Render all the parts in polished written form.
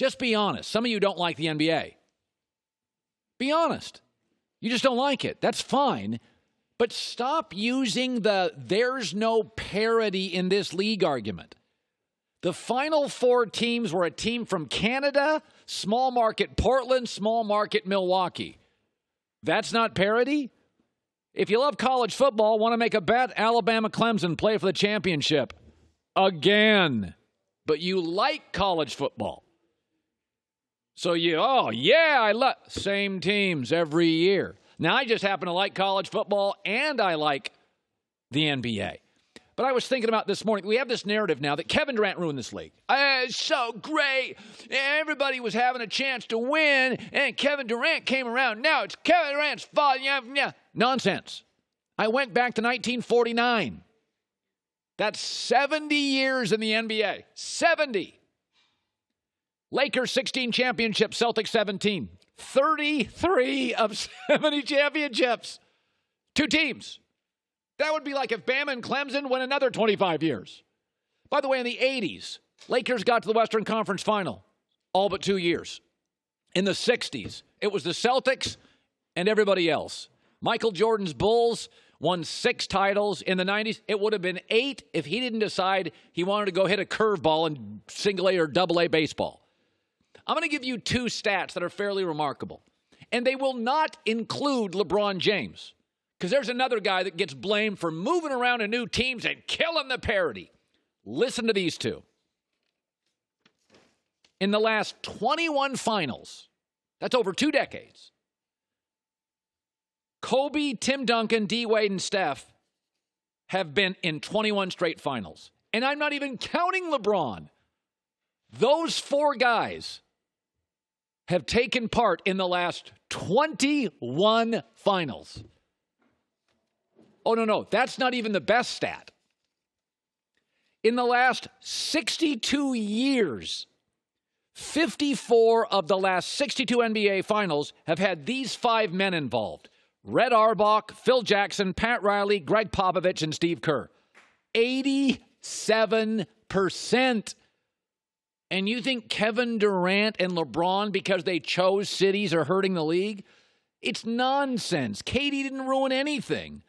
Just be honest. Some of you don't like the NBA. Be honest. You just don't like it. That's fine. But stop using the there's no parity in this league argument. The final four teams were a team from Canada, small market Portland, small market Milwaukee. That's not parity? If you love college football, want to make a bet, Alabama, Clemson play for the championship. Again. But you like college football. So I love same teams every year. Now, I just happen to like college football, and I like the NBA. But I was thinking about this morning, we have this narrative now that Kevin Durant ruined this league. It's so great. Everybody was having a chance to win, and Kevin Durant came around. Now it's Kevin Durant's fault. Yeah. Nonsense. I went back to 1949. That's 70 years in the NBA. 70. Lakers 16 championships, Celtics 17. 33 of 70 championships. Two teams. That would be like if Bama and Clemson win another 25 years. By the way, in the 80s, Lakers got to the Western Conference Final all but 2 years. In the 60s, it was the Celtics and everybody else. Michael Jordan's Bulls won 6 titles. In the 90s, it would have been 8 if he didn't decide he wanted to go hit a curveball in single A or double A baseball. I'm going to give you 2 stats that are fairly remarkable. And they will not include LeBron James. Because there's another guy that gets blamed for moving around to new teams and killing the parity. Listen to these 2. In the last 21 finals, that's over 2 decades, Kobe, Tim Duncan, D. Wade, and Steph have been in 21 straight finals. And I'm not even counting LeBron. Those 4 guys have taken part in the last 21 finals. Oh, no, that's not even the best stat. In the last 62 years, 54 of the last 62 NBA finals have had these 5 men involved. Red Auerbach, Phil Jackson, Pat Riley, Greg Popovich, and Steve Kerr. 87%. And you think Kevin Durant and LeBron, because they chose cities, are hurting the league? It's nonsense. KD didn't ruin anything.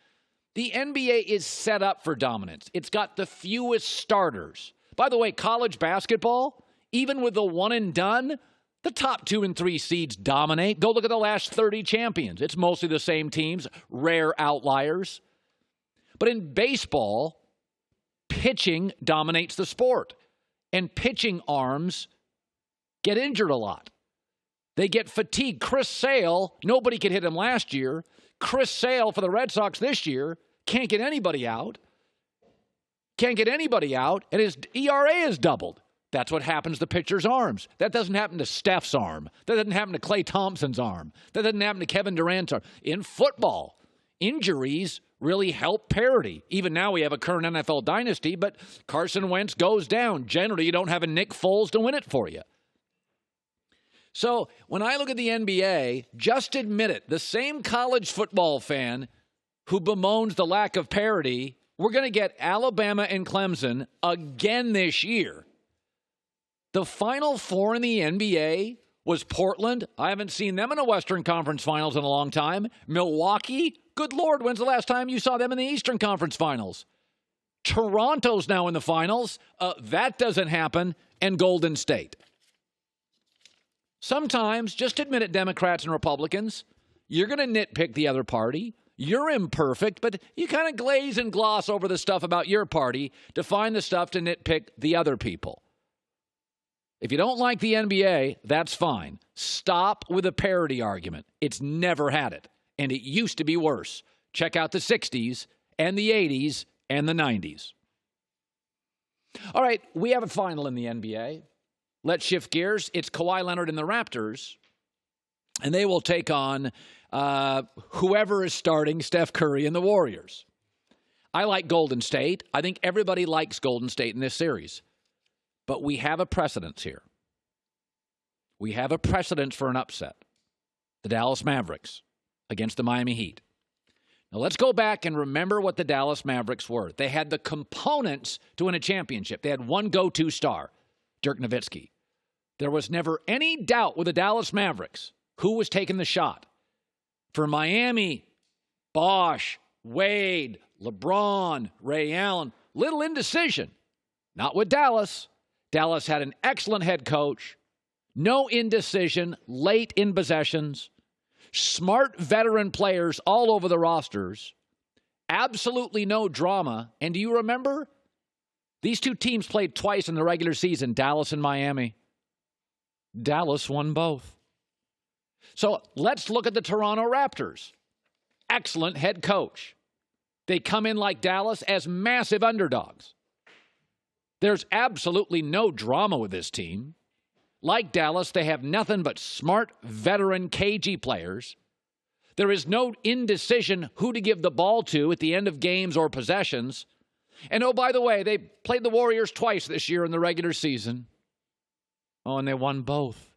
The NBA is set up for dominance. It's got the fewest starters. By the way, college basketball, even with the one and done, the top 2 and 3 seeds dominate. Go look at the last 30 champions. It's mostly the same teams, rare outliers. But in baseball, pitching dominates the sport. And pitching arms get injured a lot. They get fatigued. Chris Sale, nobody could hit him last year. Chris Sale for the Red Sox this year can't get anybody out. And his ERA is doubled. That's what happens to pitchers' arms. That doesn't happen to Steph's arm. That doesn't happen to Klay Thompson's arm. That doesn't happen to Kevin Durant's arm. In football, injuries really help parity. Even now we have a current NFL dynasty, but Carson Wentz goes down. Generally, you don't have a Nick Foles to win it for you. So when I look at the NBA, just admit it. The same college football fan who bemoans the lack of parity, we're going to get Alabama and Clemson again this year. The Final Four in the NBA was Portland. I haven't seen them in a Western Conference Finals in a long time. Milwaukee, good Lord, when's the last time you saw them in the Eastern Conference Finals? Toronto's now in the finals. That doesn't happen. And Golden State. Sometimes, just admit it, Democrats and Republicans, you're going to nitpick the other party. You're imperfect, but you kind of glaze and gloss over the stuff about your party to find the stuff to nitpick the other people. If you don't like the NBA, that's fine. Stop with the parity argument. It's never had it, and it used to be worse. Check out the 60s and the 80s and the 90s. All right, we have a final in the NBA. Let's shift gears. It's Kawhi Leonard and the Raptors, and they will take on whoever is starting Steph Curry and the Warriors. I like Golden State. I think everybody likes Golden State in this series. But we have a precedence here. We have a precedence for an upset. The Dallas Mavericks against the Miami Heat. Now let's go back and remember what the Dallas Mavericks were. They had the components to win a championship. They had one go-to star, Dirk Nowitzki. There was never any doubt with the Dallas Mavericks who was taking the shot. For Miami, Bosh, Wade, LeBron, Ray Allen, little indecision. Not with Dallas. Dallas had an excellent head coach. No indecision late in possessions. Smart veteran players all over the rosters. Absolutely no drama. And do you remember? These two teams played twice in the regular season, Dallas and Miami. Dallas won both. So let's look at the Toronto Raptors. Excellent head coach. They come in like Dallas as massive underdogs. There's absolutely no drama with this team. Like Dallas, they have nothing but smart, veteran, cagey players. There is no indecision who to give the ball to at the end of games or possessions. And oh, by the way, they played the Warriors twice this year in the regular season. Oh, and they won both.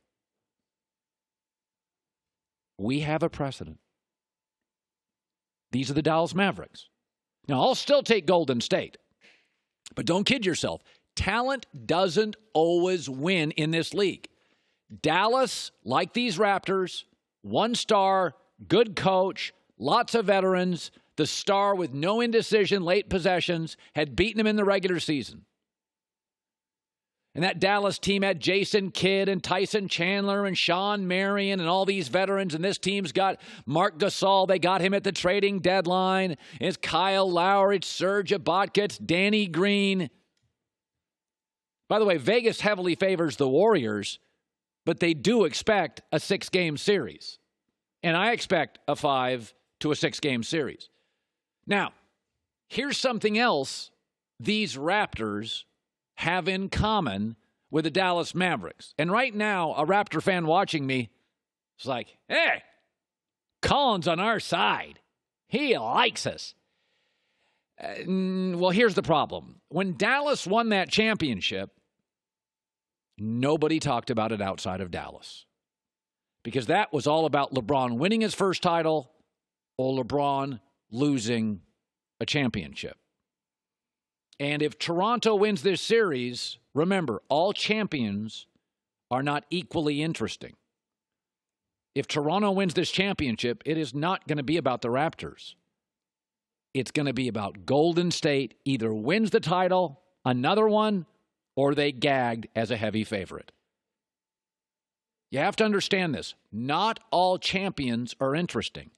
We have a precedent. These are the Dallas Mavericks. Now, I'll still take Golden State. But don't kid yourself. Talent doesn't always win in this league. Dallas, like these Raptors, one star, good coach, lots of veterans, the star with no indecision, late possessions, had beaten him in the regular season. And that Dallas team had Jason Kidd and Tyson Chandler and Sean Marion and all these veterans. And this team's got Mark Gasol. They got him at the trading deadline. It's Kyle Lowry. It's Serge Ibaka. It's Danny Green. By the way, Vegas heavily favors the Warriors, but they do expect a 6-game series. And I expect a 5 to a 6-game series. Now, here's something else these Raptors have in common with the Dallas Mavericks. And right now, a Raptor fan watching me is like, hey, Colin's on our side. He likes us. Well, here's the problem. When Dallas won that championship, nobody talked about it outside of Dallas. Because that was all about LeBron winning his first title or LeBron losing a championship. And if Toronto wins this series, remember, all champions are not equally interesting. If Toronto wins this championship, it is not going to be about the Raptors. It's going to be about Golden State either wins the title, another one, or they gagged as a heavy favorite. You have to understand this. Not all champions are interesting.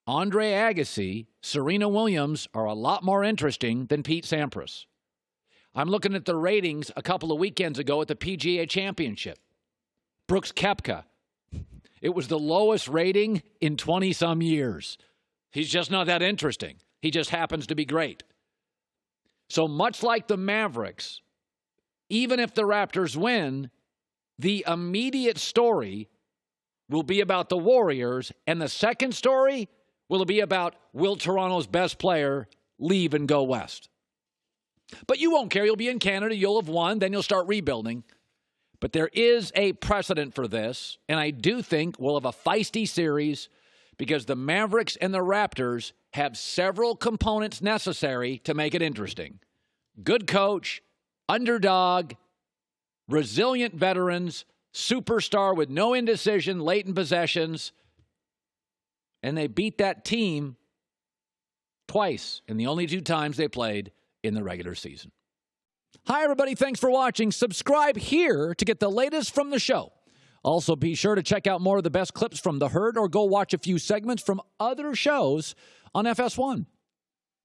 Andre Agassi, Serena Williams are a lot more interesting than Pete Sampras. I'm looking at the ratings a couple of weekends ago at the PGA Championship. Brooks Koepka. It was the lowest rating in 20-some years. He's just not that interesting. He just happens to be great. So much like the Mavericks, even if the Raptors win, the immediate story will be about the Warriors, and the second story will be about will Toronto's best player leave and go west. But you won't care. You'll be in Canada. You'll have won. Then you'll start rebuilding. But there is a precedent for this, and I do think we'll have a feisty series because the Mavericks and the Raptors have several components necessary to make it interesting. Good coach, underdog, resilient veterans, superstar with no indecision, late in possessions, and they beat that team twice in the only 2 times they played in the regular season. Hi, everybody. Thanks for watching. Subscribe here to get the latest from the show. Also, be sure to check out more of the best clips from The Herd or go watch a few segments from other shows on FS1.